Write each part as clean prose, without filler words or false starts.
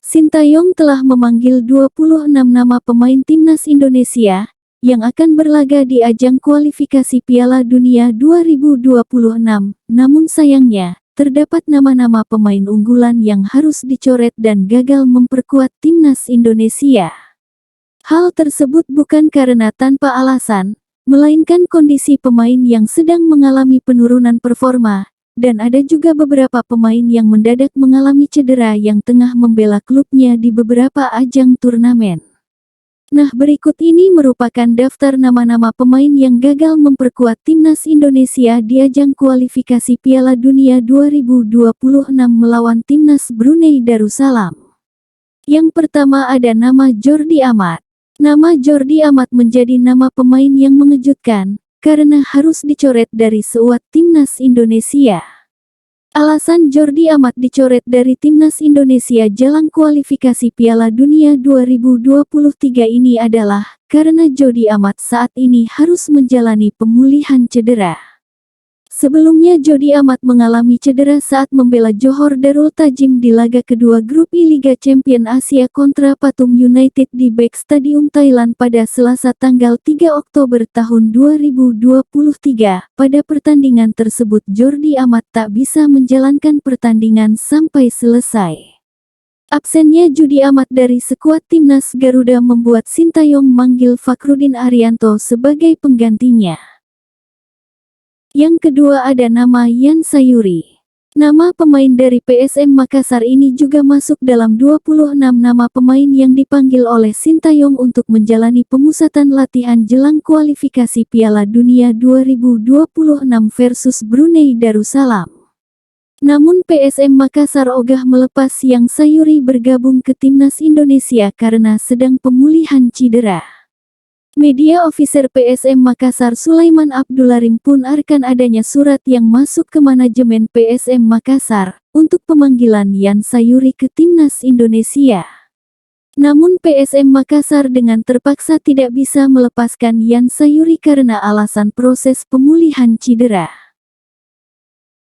Sintayong telah memanggil 26 nama pemain timnas Indonesia yang akan berlaga di ajang kualifikasi Piala Dunia 2026. Namun sayangnya, terdapat nama-nama pemain unggulan yang harus dicoret dan gagal memperkuat timnas Indonesia. Hal tersebut bukan karena tanpa alasan, melainkan kondisi pemain yang sedang mengalami penurunan performa, dan ada juga beberapa pemain yang mendadak mengalami cedera yang tengah membela klubnya di beberapa ajang turnamen. Nah, berikut ini merupakan daftar nama-nama pemain yang gagal memperkuat timnas Indonesia di ajang kualifikasi Piala Dunia 2026 melawan timnas Brunei Darussalam. Yang pertama ada nama Jordi Amat. Nama Jordi Amat menjadi nama pemain yang mengejutkan, karena harus dicoret dari skuad timnas Indonesia. Alasan Jordi Amat dicoret dari timnas Indonesia jelang kualifikasi Piala Dunia 2023 ini adalah karena Jordi Amat saat ini harus menjalani pemulihan cedera. Sebelumnya Jordi Amat mengalami cedera saat membela Johor Darul Tajim di laga kedua grup I Liga Champions Asia kontra Pathum United di BEC Stadium Thailand pada Selasa tanggal 3 Oktober tahun 2023. Pada pertandingan tersebut Jordi Amat tak bisa menjalankan pertandingan sampai selesai. Absennya Jordi Amat dari skuad timnas Garuda membuat Sintayong manggil Fakhrudin Arianto sebagai penggantinya. Yang kedua ada nama Yan Sayuri. Nama pemain dari PSM Makassar ini juga masuk dalam 26 nama pemain yang dipanggil oleh Sintayong untuk menjalani pemusatan latihan jelang kualifikasi Piala Dunia 2026 versus Brunei Darussalam. Namun PSM Makassar ogah melepas Yang Sayuri bergabung ke timnas Indonesia karena sedang pemulihan cedera. Media officer PSM Makassar Sulaiman Abdularim pun akan adanya surat yang masuk ke manajemen PSM Makassar untuk pemanggilan Yan Sayuri ke timnas Indonesia. Namun PSM Makassar dengan terpaksa tidak bisa melepaskan Yan Sayuri karena alasan proses pemulihan cedera.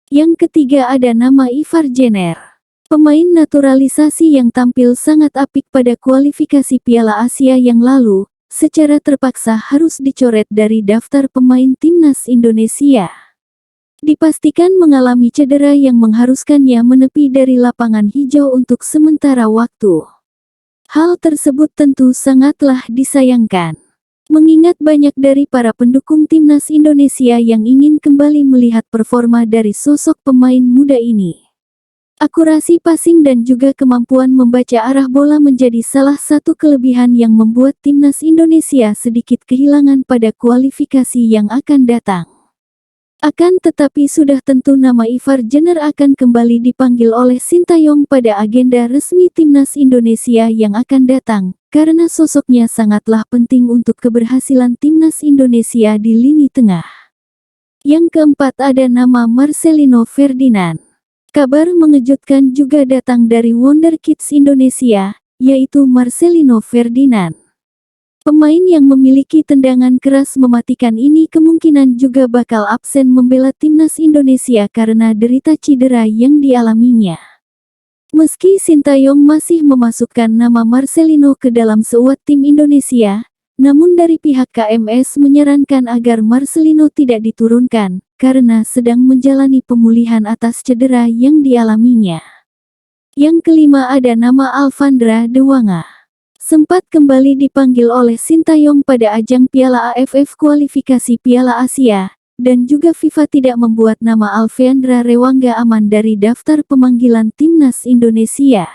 Yang ketiga ada nama Ivar Jenner. Pemain naturalisasi yang tampil sangat apik pada kualifikasi Piala Asia yang lalu, secara terpaksa harus dicoret dari daftar pemain timnas Indonesia. Dipastikan mengalami cedera yang mengharuskannya menepi dari lapangan hijau untuk sementara waktu. Hal tersebut tentu sangatlah disayangkan, mengingat banyak dari para pendukung timnas Indonesia yang ingin kembali melihat performa dari sosok pemain muda ini. Akurasi passing dan juga kemampuan membaca arah bola menjadi salah satu kelebihan yang membuat timnas Indonesia sedikit kehilangan pada kualifikasi yang akan datang. Akan tetapi sudah tentu nama Ivar Jenner akan kembali dipanggil oleh Sintayong pada agenda resmi timnas Indonesia yang akan datang, karena sosoknya sangatlah penting untuk keberhasilan timnas Indonesia di lini tengah. Yang keempat ada nama Marcelino Ferdinand. Kabar mengejutkan juga datang dari Wonderkids Indonesia, yaitu Marcelino Ferdinand. Pemain yang memiliki tendangan keras mematikan ini kemungkinan juga bakal absen membela timnas Indonesia karena derita cedera yang dialaminya. Meski Sintayong masih memasukkan nama Marcelino ke dalam skuad tim Indonesia, namun dari pihak KMS menyarankan agar Marcelino tidak diturunkan, karena sedang menjalani pemulihan atas cedera yang dialaminya. Yang kelima ada nama Alfandra Dewanga. Sempat kembali dipanggil oleh Sintayong pada ajang Piala AFF kualifikasi Piala Asia, dan juga FIFA tidak membuat nama Alfandra Dewanga aman dari daftar pemanggilan timnas Indonesia.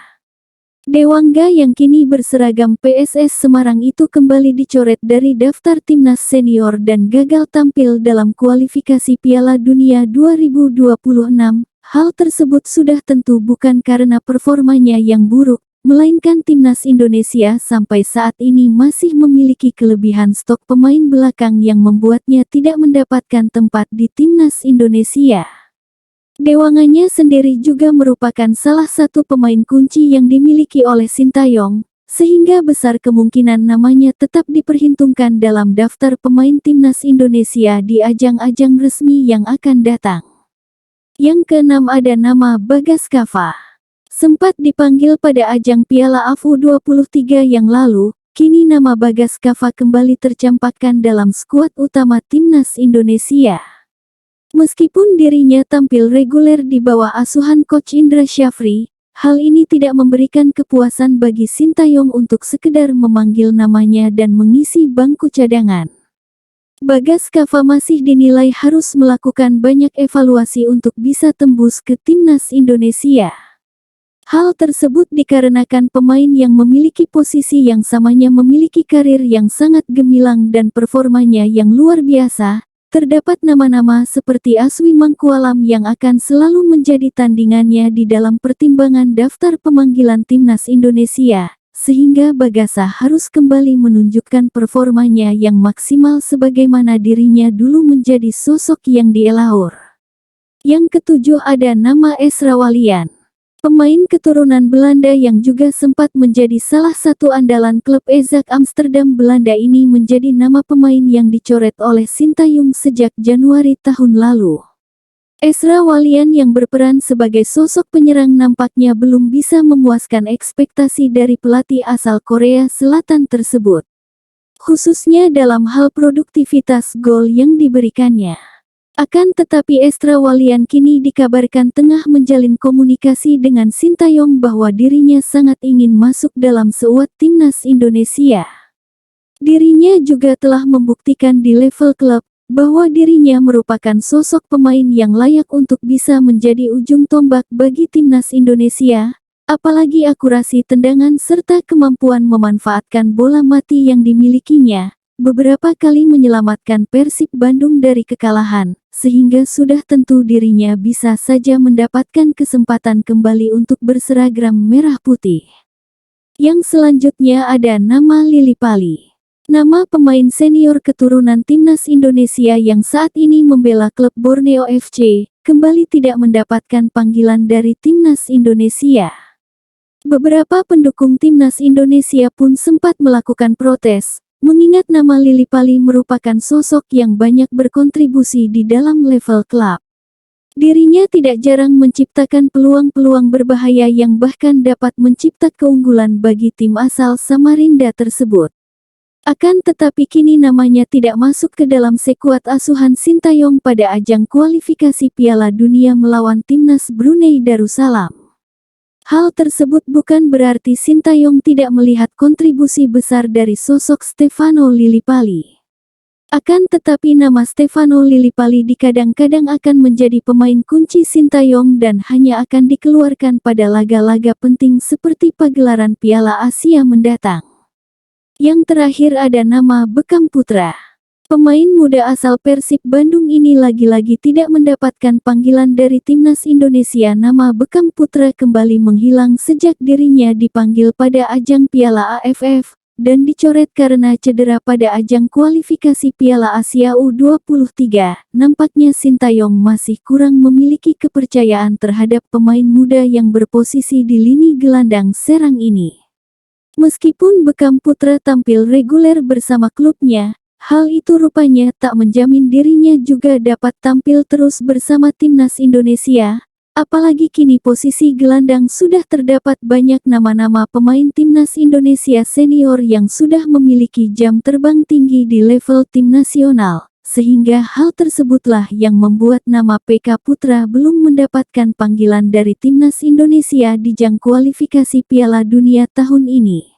Dewanga yang kini berseragam PSS Semarang itu kembali dicoret dari daftar timnas senior dan gagal tampil dalam kualifikasi Piala Dunia 2026. Hal tersebut sudah tentu bukan karena performanya yang buruk, melainkan timnas Indonesia sampai saat ini masih memiliki kelebihan stok pemain belakang yang membuatnya tidak mendapatkan tempat di timnas Indonesia. Dewanganya sendiri juga merupakan salah satu pemain kunci yang dimiliki oleh Sintayong, sehingga besar kemungkinan namanya tetap diperhitungkan dalam daftar pemain timnas Indonesia di ajang-ajang resmi yang akan datang. Yang keenam ada nama Bagas Kava. Sempat dipanggil pada ajang Piala AFF U23 yang lalu, kini nama Bagas Kava kembali tercampakkan dalam skuad utama timnas Indonesia. Meskipun dirinya tampil reguler di bawah asuhan Coach Indra Syafri, hal ini tidak memberikan kepuasan bagi Sintayong untuk sekedar memanggil namanya dan mengisi bangku cadangan. Bagas Kava masih dinilai harus melakukan banyak evaluasi untuk bisa tembus ke timnas Indonesia. Hal tersebut dikarenakan pemain yang memiliki posisi yang samanya memiliki karir yang sangat gemilang dan performanya yang luar biasa. Terdapat nama-nama seperti Aswi Mangkualam yang akan selalu menjadi tandingannya di dalam pertimbangan daftar pemanggilan timnas Indonesia, sehingga Bagasa harus kembali menunjukkan performanya yang maksimal sebagaimana dirinya dulu menjadi sosok yang dielaur. Yang ketujuh ada nama Esra Walian. Pemain keturunan Belanda yang juga sempat menjadi salah satu andalan klub Ajax Amsterdam Belanda ini menjadi nama pemain yang dicoret oleh Sintayong sejak Januari tahun lalu. Esra Walian yang berperan sebagai sosok penyerang nampaknya belum bisa memuaskan ekspektasi dari pelatih asal Korea Selatan tersebut. Khususnya dalam hal produktivitas gol yang diberikannya. Akan tetapi Esra Walian kini dikabarkan tengah menjalin komunikasi dengan Sintayong bahwa dirinya sangat ingin masuk dalam skuad timnas Indonesia. Dirinya juga telah membuktikan di level klub bahwa dirinya merupakan sosok pemain yang layak untuk bisa menjadi ujung tombak bagi timnas Indonesia, apalagi akurasi tendangan serta kemampuan memanfaatkan bola mati yang dimilikinya. Beberapa kali menyelamatkan Persib Bandung dari kekalahan, sehingga sudah tentu dirinya bisa saja mendapatkan kesempatan kembali untuk berseragam merah putih. Yang selanjutnya ada nama Lily Pali. Nama pemain senior keturunan timnas Indonesia yang saat ini membela klub Borneo FC, kembali tidak mendapatkan panggilan dari timnas Indonesia. Beberapa pendukung timnas Indonesia pun sempat melakukan protes, mengingat nama Lily Pali merupakan sosok yang banyak berkontribusi di dalam level klub. Dirinya tidak jarang menciptakan peluang-peluang berbahaya yang bahkan dapat menciptakan keunggulan bagi tim asal Samarinda tersebut. Akan tetapi kini namanya tidak masuk ke dalam skuad asuhan Sintayong pada ajang kualifikasi Piala Dunia melawan timnas Brunei Darussalam. Hal tersebut bukan berarti Sintayong tidak melihat kontribusi besar dari sosok Stefano Lily Pali. Akan tetapi nama Stefano Lily Pali kadang-kadang akan menjadi pemain kunci Sintayong dan hanya akan dikeluarkan pada laga-laga penting seperti pagelaran Piala Asia mendatang. Yang terakhir ada nama Bekam Putra. Pemain muda asal Persib Bandung ini lagi-lagi tidak mendapatkan panggilan dari timnas Indonesia. Nama Bekam Putra kembali menghilang sejak dirinya dipanggil pada ajang Piala AFF, dan dicoret karena cedera pada ajang kualifikasi Piala Asia U23. Nampaknya Sintayong masih kurang memiliki kepercayaan terhadap pemain muda yang berposisi di lini gelandang serang ini. Meskipun Bekam Putra tampil reguler bersama klubnya, hal itu rupanya tak menjamin dirinya juga dapat tampil terus bersama timnas Indonesia, apalagi kini posisi gelandang sudah terdapat banyak nama-nama pemain timnas Indonesia senior yang sudah memiliki jam terbang tinggi di level tim nasional, sehingga hal tersebutlah yang membuat nama PK Putra belum mendapatkan panggilan dari timnas Indonesia di ajang kualifikasi Piala Dunia tahun ini.